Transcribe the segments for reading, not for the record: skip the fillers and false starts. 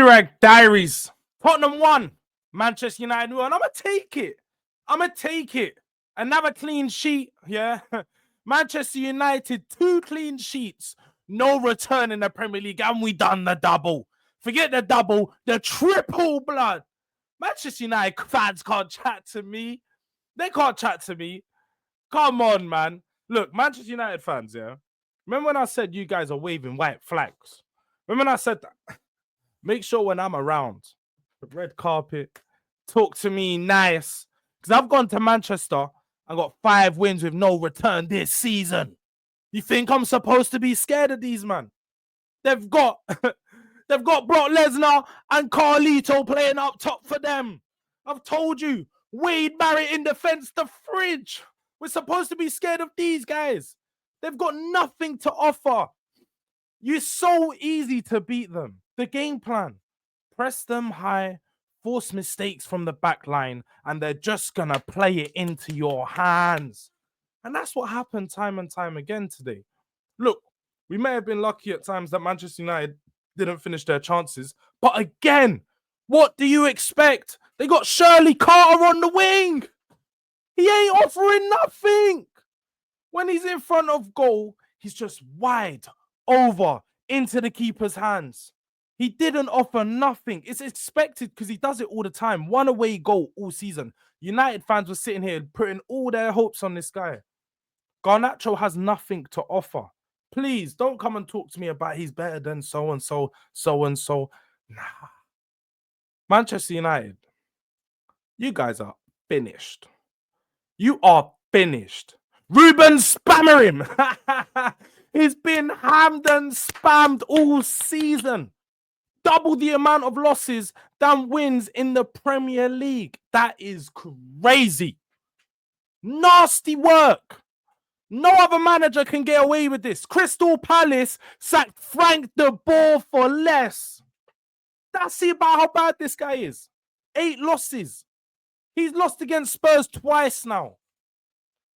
Durag Diaries. Tottenham won. Manchester United won. I'm going to take it. I'm going to take it. Another clean sheet. Yeah. Manchester United, 2 clean sheets. No return in the Premier League. And we done the double. Forget the double. The triple blood. Manchester United fans can't chat to me. They can't chat to me. Come on, man. Look, Manchester United fans, yeah. Remember when I said you guys are waving white flags? Remember when I said that? Make sure when I'm around, the red carpet, talk to me nice. Because I've gone to Manchester and got 5 wins with no return this season. You think I'm supposed to be scared of these, man? They've got Brock Lesnar and Carlito playing up top for them. I've told you, Wade Barrett in defense, the fridge. We're supposed to be scared of these guys. They've got nothing to offer. You're so easy to beat them. The game plan, press them high, force mistakes from the back line, and they're just going to play it into your hands. And that's what happened time and time again today. Look, we may have been lucky at times that Manchester United didn't finish their chances. But again, what do you expect? They got Shirley Carter on the wing. He ain't offering nothing. When he's in front of goal, he's just wide over into the keeper's hands. He didn't offer nothing. It's expected because he does it all the time. 1 away goal all season. United fans were sitting here putting all their hopes on this guy. Garnacho has nothing to offer. Please don't come and talk to me about he's better than so-and-so, so-and-so. Nah. Manchester United, you guys are finished. You are finished. RUBEN SPAMORIM. He's been hammed and spammed all season. Double the amount of losses than wins in the Premier League. That is crazy. Nasty work. No other manager can get away with this. Crystal Palace sacked Frank de Boer for less. That's it about how bad this guy is. 8 losses. He's lost against Spurs twice now.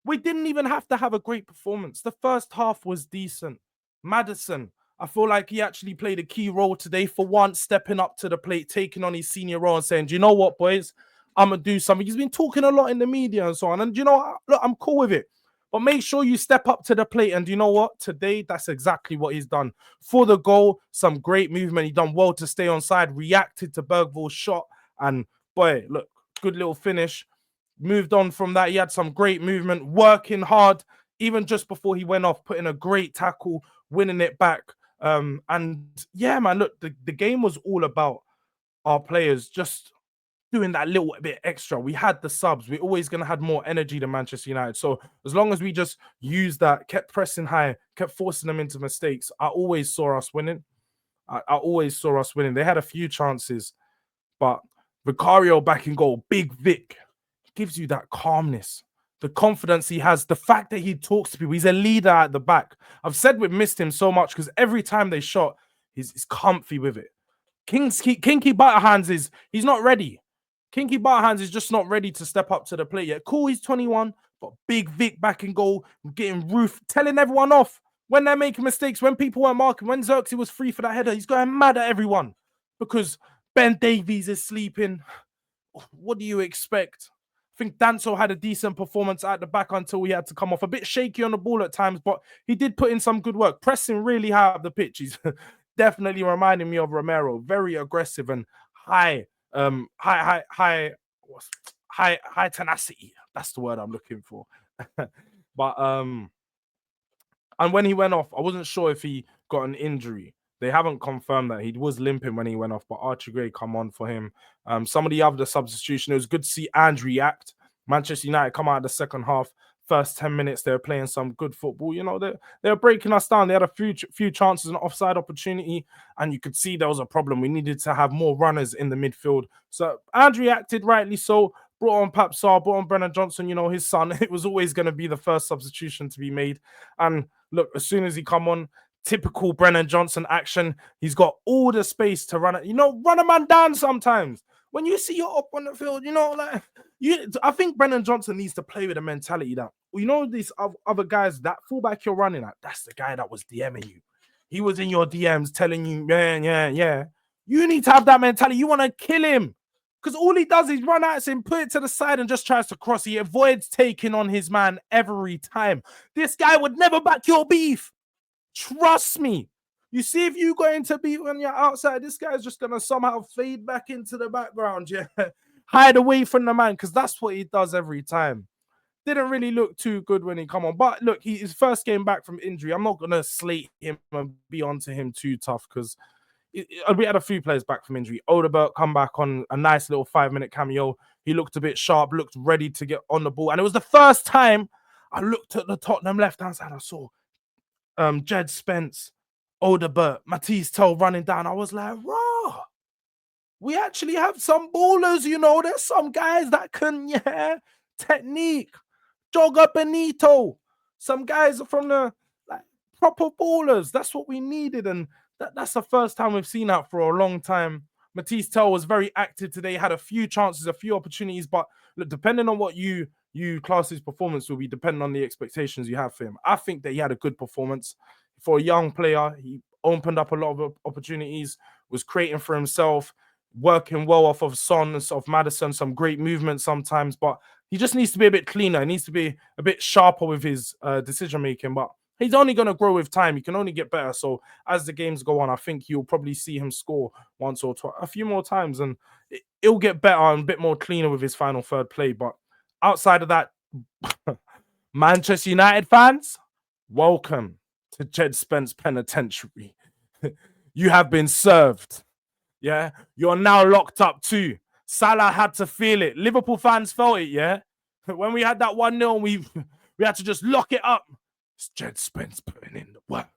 We didn't even have to have a great performance. The first half was decent. Maddison, I feel like he actually played a key role today for once, stepping up to the plate, taking on his senior role and saying, do you know what, boys? I'm going to do something. He's been talking a lot in the media and so on. And do you know what? Look, I'm cool with it. But make sure you step up to the plate. And do you know what? Today, that's exactly what he's done. For the goal, some great movement. He done well to stay on side, reacted to Bergvall's shot. And boy, look, good little finish. Moved on from that. He had some great movement, working hard. Even just before he went off, putting a great tackle, winning it back. And yeah, man, look, the game was all about our players just doing that little bit extra. We had the subs. We're always going to have more energy than Manchester United. So as long as we just used that, kept pressing high, kept forcing them into mistakes, I always saw us winning. I always saw us winning. They had a few chances, but Vicario back in goal, Big Vic, gives you that calmness, the confidence he has, the fact that he talks to people. He's a leader at the back. I've said we've missed him so much because every time they shot, he's comfy with it. Kinky Butterhands he's not ready. Kinky Butterhands is just not ready to step up to the plate yet. Cool, he's 21, but Big Vic back in goal, getting roof, telling everyone off when they're making mistakes, when people weren't marking, when Xerxes was free for that header, he's going mad at everyone because Ben Davies is sleeping. What do you expect? I think Danso had a decent performance at the back until he had to come off. A bit shaky on the ball at times, but he did put in some good work. Pressing really high up the pitch. He's definitely reminding me of Romero. Very aggressive and high tenacity. That's the word I'm looking for. But and when he went off, I wasn't sure if he got an injury. They haven't confirmed that. He was limping when he went off, but Archie Gray come on for him. Some of the other substitution, it was good to see Andrew react. Manchester United come out of the second half. First 10 minutes, they were playing some good football. You know, they were breaking us down. They had a few chances, an offside opportunity, and you could see there was a problem. We needed to have more runners in the midfield. So Andrew reacted rightly so. Brought on Pap Sarr, brought on Brennan Johnson, you know, his son. It was always going to be the first substitution to be made. And look, as soon as he come on, typical Brennan Johnson action. He's got all the space to run it. You know, run a man down sometimes. When you see you're up on the field, you know, like I think Brennan Johnson needs to play with a mentality that, you know, these other guys, that fullback you're running at, that's the guy that was DMing you. He was in your DMs telling you, yeah. You need to have that mentality. You want to kill him. Because all he does is run at him, put it to the side, and just tries to cross. He avoids taking on his man every time. This guy would never back your beef. Trust me. You see, if you go into beef when you're outside, this guy's just going to somehow fade back into the background. Yeah. Hide away from the man, because that's what he does every time. Didn't really look too good when he come on. But look, his first game back from injury. I'm not going to slate him and be onto him too tough, because we had a few players back from injury. Odebert come back on a nice little 5-minute cameo. He looked a bit sharp, looked ready to get on the ball. And it was the first time I looked at the Tottenham left-hand side. I saw Jed Spence, Odebert, Matisse Tell running down. I was like, raw. We actually have some ballers, you know. There's some guys that can, technique. Joga Benito. Some guys from the proper ballers. That's what we needed. And that's the first time we've seen that for a long time. Matisse Tell was very active today, had a few chances, a few opportunities, but look, depending on what you class his performance will be depending on the expectations you have for him. I think that he had a good performance. For a young player, he opened up a lot of opportunities, was creating for himself, working well off of Son and of Maddison, some great movement sometimes, but he just needs to be a bit cleaner. He needs to be a bit sharper with his decision making, but he's only going to grow with time. He can only get better. So as the games go on, I think you'll probably see him score once or twice, a few more times, and it'll get better and a bit more cleaner with his final third play. But outside of that, Manchester United fans, welcome to Jed Spence Penitentiary. You have been served. Yeah, you're now locked up too. Salah had to feel it. Liverpool fans felt it, yeah? When we had that 1-0, we had to just lock it up. It's Jed Spence putting in the work.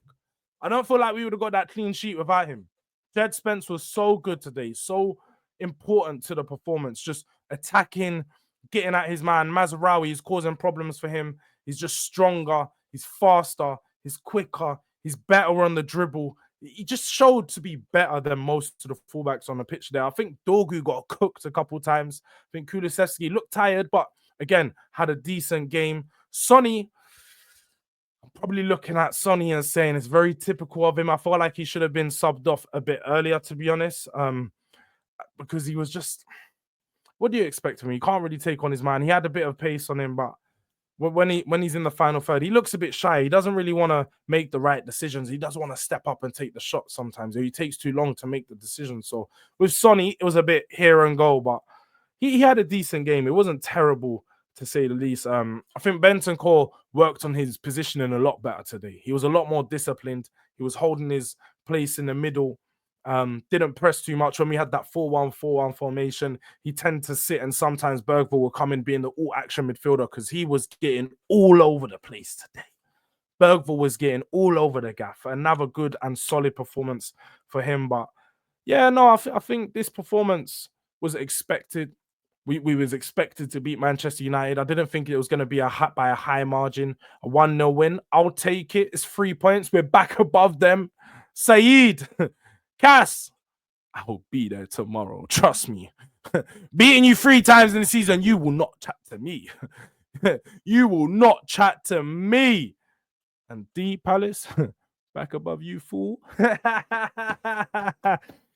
I don't feel like we would have got that clean sheet without him. Jed Spence was so good today, so important to the performance, just attacking, getting at his man. Mazraoui is causing problems for him. He's just stronger, he's faster, he's quicker, he's better on the dribble. He just showed to be better than most of the fullbacks on the pitch there. I think Dorgu got cooked a couple times. I think Kulusevski looked tired, but again, had a decent game. Sonny, I'm probably looking at Sonny and saying it's very typical of him. I feel like he should have been subbed off a bit earlier, to be honest, because he was just... What do you expect from him? You can't really take on his man. He had a bit of pace on him, but when he's in the final third, he looks a bit shy. He doesn't really want to make the right decisions. He doesn't want to step up and take the shot sometimes. He takes too long to make the decision. So with Sonny, it was a bit here and go, but he had a decent game. It wasn't terrible, to say the least. I think Bentancur worked on his positioning a lot better today. He was a lot more disciplined. He was holding his place in the middle. Didn't press too much. When we had that 4-1-4-1 formation, he tended to sit, and sometimes Bergvall would come in being the all-action midfielder because he was getting all over the place today. Bergvall was getting all over the gaff. Another good and solid performance for him. But yeah, no, I think this performance was expected. We was expected to beat Manchester United. I didn't think it was going to be by a high margin. A 1-0 win. I'll take it. It's 3 points. We're back above them. Saeed, Cass, I will be there tomorrow. Trust me. Beating you 3 times in the season, you will not chat to me. You will not chat to me. And D Palace, back above you, fool.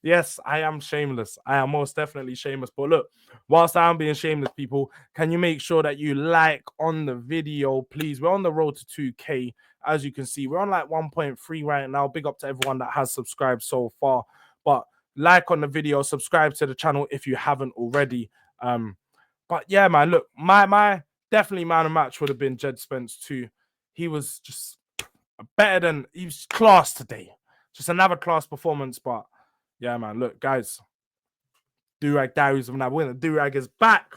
Yes, I am shameless. I am most definitely shameless. But look, whilst I am being shameless, people, can you make sure that you like on the video, please? We're on the road to 2K. As you can see, we're on like 1.3 right now. Big up to everyone that has subscribed so far. But like on the video, subscribe to the channel if you haven't already. But yeah, man, look, my definitely man of match would have been Jed Spence too. He was just better than... He was class today. Just another class performance, but yeah, man. Look, guys, Durag Diaries of another winner. Durag is back.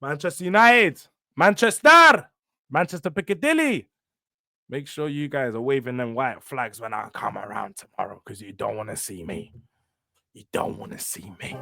Manchester United. Manchester Piccadilly. Make sure you guys are waving them white flags when I come around tomorrow, because you don't want to see me. You don't want to see me.